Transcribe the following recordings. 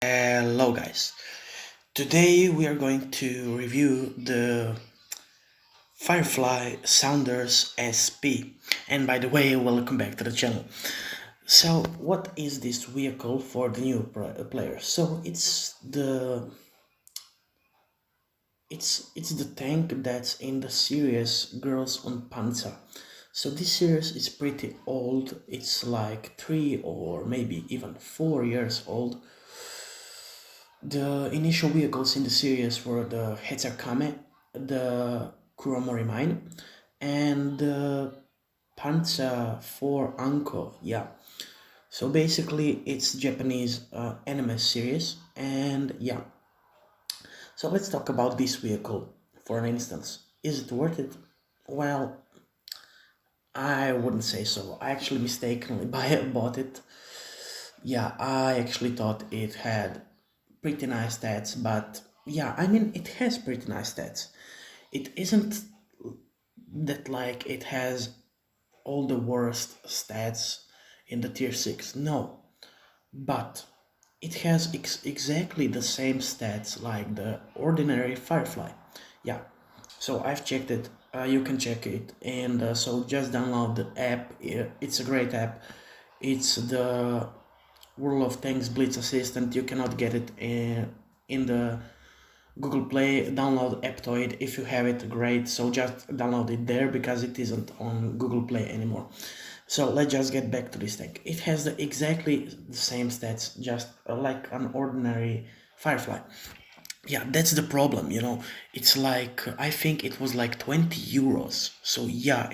Hello guys, today we are going to review the Firefly Sounders SP, and by the way, welcome back to the channel. So what is this vehicle for the new players? So it's the tank that's in the series Girls on Panzer. So this series is pretty old, it's like 3 or maybe even 4 years old. The initial vehicles in the series were the Hetzerkame, the Kuromori Mine, and the Panzer IV Anko. Yeah. So basically, it's Japanese anime series, and yeah. So let's talk about this vehicle for an instance. Is it worth it? Well, I wouldn't say so. I actually mistakenly bought it. Yeah, I actually thought it had pretty nice stats, but yeah, I mean, it has pretty nice stats. It isn't that like it has all the worst stats in the tier 6, no, but it has exactly the same stats like the ordinary Firefly. Yeah, so I've checked it, you can check it, and so just download the app. It's a great app. It's the World of Tanks Blitz Assistant. You cannot get it in the Google Play. Download Aptoid if you have it, great. So just download it there because it isn't on Google Play anymore. So let's just get back to this tank. It has exactly the same stats, just like an ordinary Firefly. Yeah, that's the problem, you know. It's like, I think it was like 20 euros. So yeah,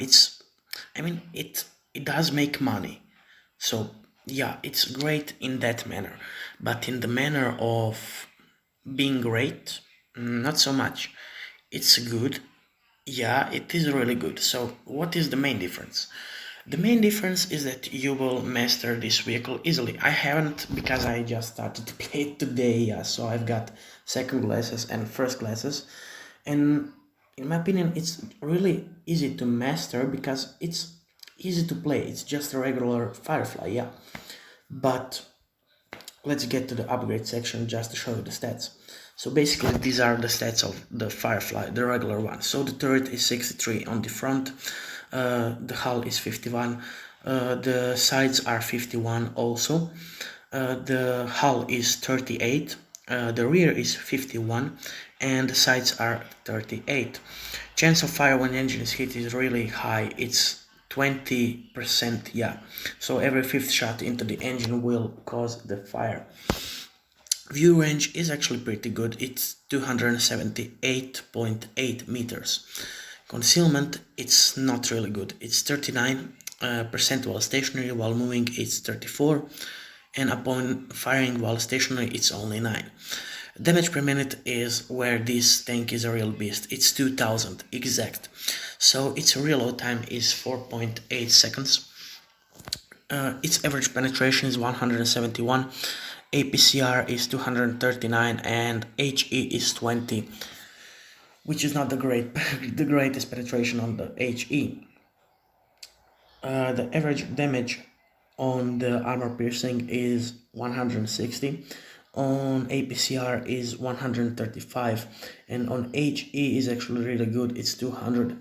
I mean, it does make money. So yeah, it's great in that manner. But in the manner of being great, not so much. It's good. Yeah, it is really good. So what is the main difference? The main difference is that you will master this vehicle easily. I haven't, because I just started to play it today, yeah, so I've got second classes and first classes. And in my opinion, it's really easy to master because it's easy to play. It's just a regular Firefly, yeah. But let's get to the upgrade section just to show you the stats. So basically these are the stats of the Firefly, the regular one. So the turret is 63 on the front, the hull is 51, the sides are 51 also, the hull is 38, the rear is 51, and the sides are 38. Chance of fire when engine is hit is really high, it's 20%, yeah. So every fifth shot into the engine will cause the fire. View range is actually pretty good, it's 278.8 meters. Concealment, it's not really good, it's 39% while stationary, while moving it's 34, and upon firing while stationary it's only 9. Damage per minute is where this tank is a real beast, it's 2000 exact. So its reload time is 4.8 seconds. Its average penetration is 171, APCR is 239, and HE is 20, which is not the greatest penetration on the HE. The average damage on the armor piercing is 160, on APCR is 135, and on HE is actually really good, it's 200.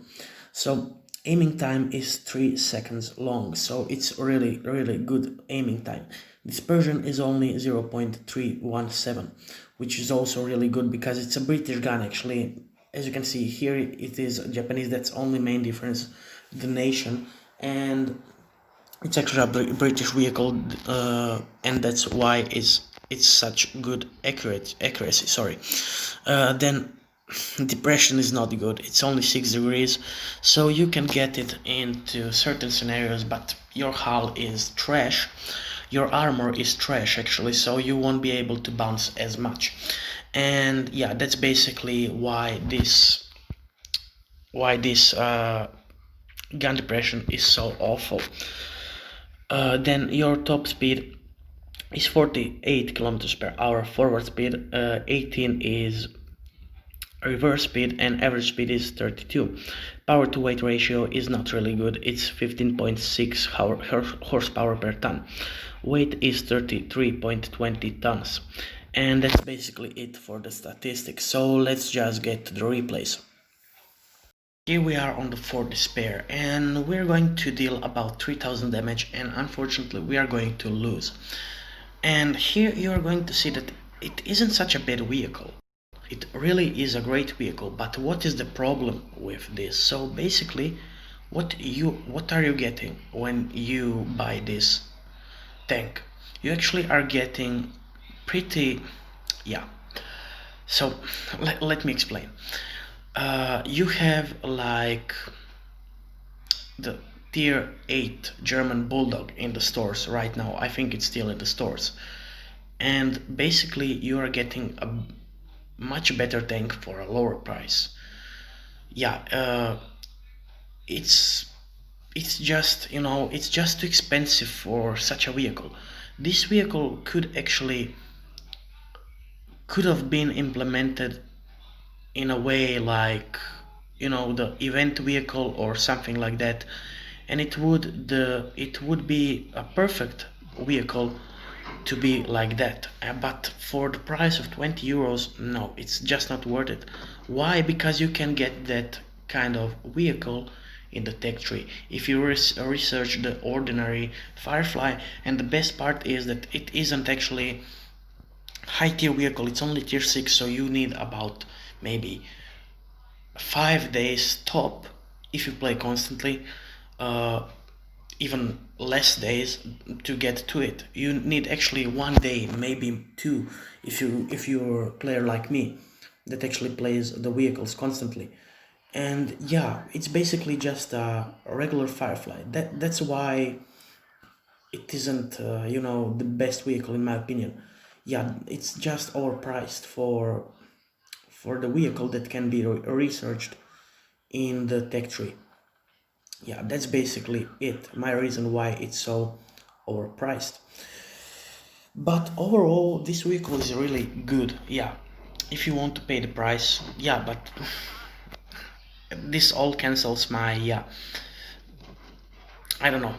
So aiming time is 3 seconds long, so it's really good aiming time. Dispersion is only 0.317, which is also really good because it's a British gun actually. As you can see here, it is Japanese, that's only main difference, the nation, and it's actually a British vehicle, and that's why it's such good accuracy. Sorry. Then depression is not good, it's only 6 degrees, so you can get it into certain scenarios, but your hull is trash, your armor is trash actually, so you won't be able to bounce as much. And yeah, that's basically why this gun depression is so awful. Then your top speed is 48 kilometers per hour forward speed, 18 is reverse speed, and average speed is 32. Power to weight ratio is not really good, it's 15.6 horsepower per ton. Weight is 33.20 tons. And that's basically it for the statistics. So let's just get to the replays. Here we are on the 4th despair, and we're going to deal about 3000 damage, and unfortunately we are going to lose. And here you are going to see that it isn't such a bad vehicle. It really is a great vehicle, but what is the problem with this? So basically, what are you getting when you buy this tank? You actually are getting pretty, yeah. So let me explain. You have like the tier 8 German Bulldog in the stores right now. I think it's still in the stores. And basically you are getting a much better tank for a lower price. Yeah, it's it's just, it's just too expensive for such a vehicle. This vehicle could have been implemented in a way like, the event vehicle or something like that, and it would be a perfect vehicle to be like that. But for the price of 20 euros, no, it's just not worth it. Why? Because you can get that kind of vehicle in the tech tree if you research the ordinary firefly. And the best part is that it isn't actually high tier vehicle, it's only tier 6, so you need about maybe 5 days top if you play constantly, uh, even less days to get to it. You need actually 1 day, maybe two, if you're a player like me that actually plays the vehicles constantly. And yeah, it's basically just a regular firefly. That's why it isn't, the best vehicle in my opinion. Yeah, it's just overpriced for the vehicle that can be researched in the tech tree. Yeah, that's basically it, my reason why it's so overpriced. But overall this vehicle is really good. Yeah, if you want to pay the price, yeah, but this all cancels my, yeah, I don't know,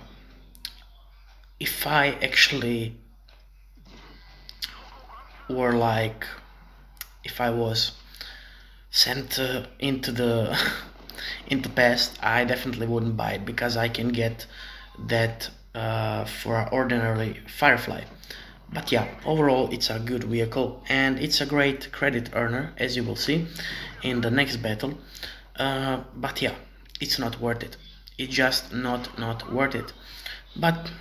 if I actually were like, if I was sent into the into past, I definitely wouldn't buy it, because I can get that for an ordinary firefly. But yeah, overall it's a good vehicle, and it's a great credit earner, as you will see in the next battle. But yeah, it's not worth it. It's just not worth it. But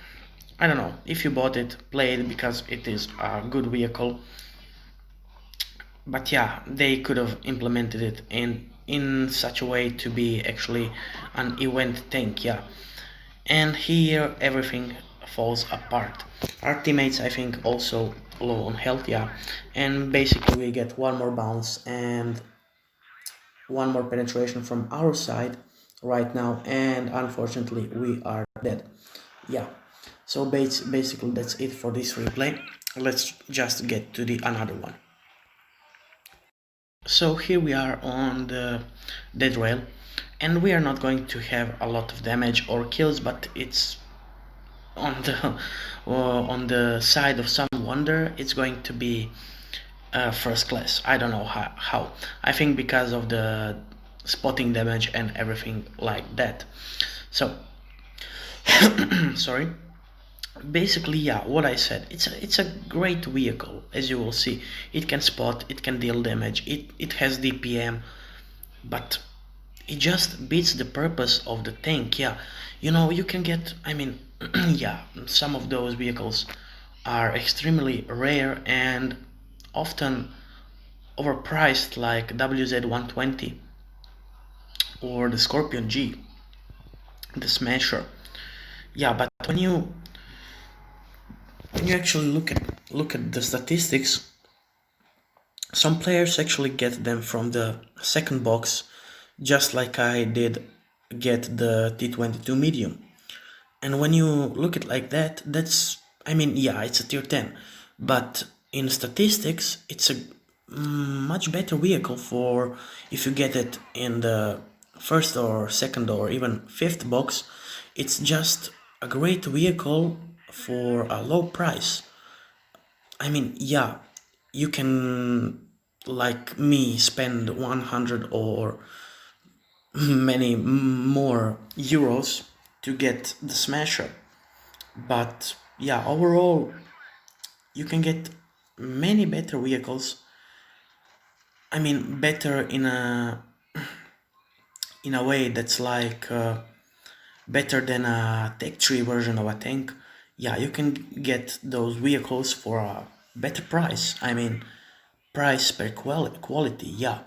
I don't know, if you bought it, play it, because it is a good vehicle. But yeah, they could have implemented it in such a way to be actually an event tank. Yeah, and here everything falls apart. Our teammates, I think, also low on health. Yeah, and basically we get one more bounce and one more penetration from our side right now, and unfortunately we are dead. Yeah, so basically that's it for this replay. Let's just get to the another one. So here we are on the dead rail, and we are not going to have a lot of damage or kills, but it's on the on the side of some wonder. It's going to be first class. I don't know how. I think because of the spotting damage and everything like that. So sorry. Basically, yeah, what I said, it's a great vehicle, as you will see. It can spot, it can deal damage, it has DPM, but it just beats the purpose of the tank. Yeah, you can get, I mean, yeah, some of those vehicles are extremely rare and often overpriced, like WZ120 or the Scorpion G, the Smasher. Yeah, but when you actually look at the statistics, some players actually get them from the second box, just like I did get the T22 medium. And when you look at like that, that's, I mean, yeah, it's a tier 10, but in statistics, it's a much better vehicle for if you get it in the first or second or even fifth box. It's just a great vehicle for a low price. I mean, yeah, you can, like me, spend 100 or many more euros to get the Smasher. But yeah, overall, you can get many better vehicles. I mean, better in a way that's like better than a Tech Tree version of a tank. Yeah, you can get those vehicles for a better price. I mean, price per quality. Yeah,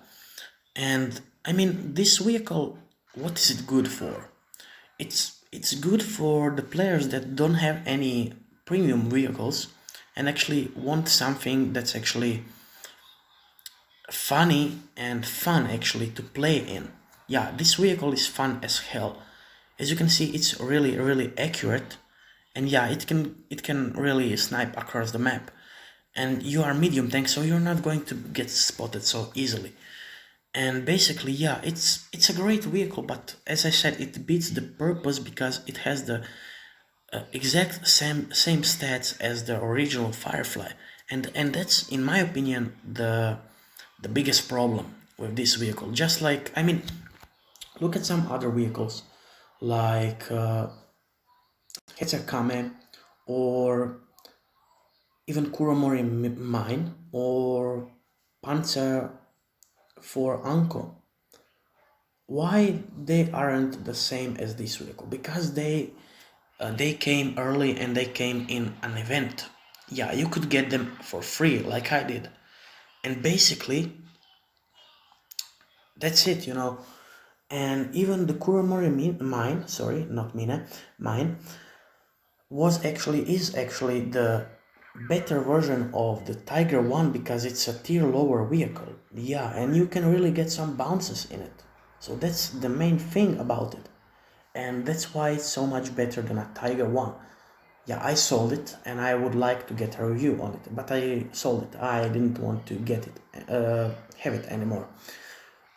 and I mean, this vehicle, what is it good for? It's good for the players that don't have any premium vehicles and actually want something that's actually funny and fun actually to play in. Yeah, this vehicle is fun as hell. As you can see, it's really accurate, and yeah, it can really snipe across the map. And you are medium tank, so you're not going to get spotted so easily. And basically, yeah, it's a great vehicle, but as I said, it beats the purpose because it has the exact same stats as the original Firefly, and that's, in my opinion, the biggest problem with this vehicle. Just like, I mean, look at some other vehicles like Kame, or even Kuromori Mine, or Panzer for Anko. Why they aren't the same as this vehicle? Because they came early and they came in an event. Yeah, you could get them for free like I did. And basically, that's it. And even the Kuromori mine, sorry, not mine, mine, is actually the better version of the Tiger 1 because it's a tier lower vehicle. Yeah, and you can really get some bounces in it. So that's the main thing about it. And that's why it's so much better than a Tiger 1. Yeah, I sold it and I would like to get a review on it, but I sold it. I didn't want to get it, have it anymore,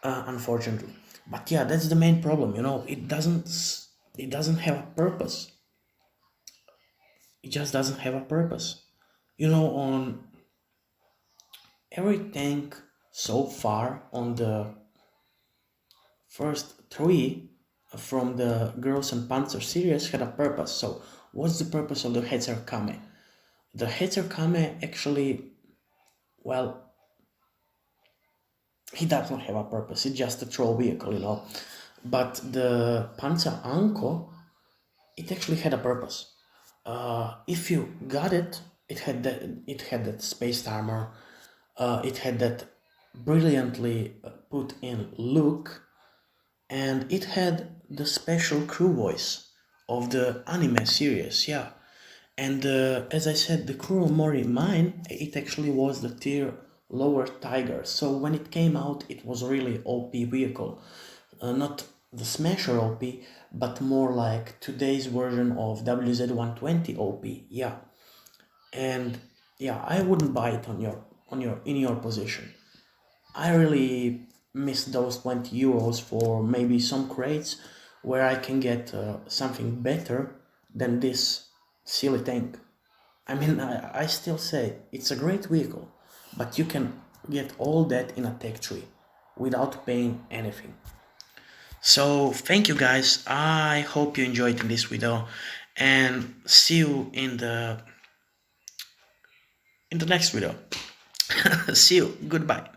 unfortunately. But yeah, that's the main problem. It doesn't have a purpose. It just doesn't have a purpose. On every tank so far on the first three from the Girls and Panzer series had a purpose. So what's the purpose of the Hetzer Kame? The Hetzer Kame actually, well, he does not have a purpose. It's just a troll vehicle. But the Panzer Anko, it actually had a purpose. If you got it, it had that spaced armor. It had that brilliantly put in look, and it had the special crew voice of the anime series. Yeah, and as I said, the Kuromori mine, it actually was the tier lower Tiger. So when it came out, it was really OP vehicle. Not the Smasher OP, but more like today's version of WZ120 OP. Yeah, and yeah, I wouldn't buy it in your position. I really miss those 20 euros for maybe some crates where I can get something better than this silly tank. I mean, I still say it's a great vehicle, but you can get all that in a tech tree without paying anything. So thank you guys. I hope you enjoyed this video, and see you in the next video. See you. Goodbye.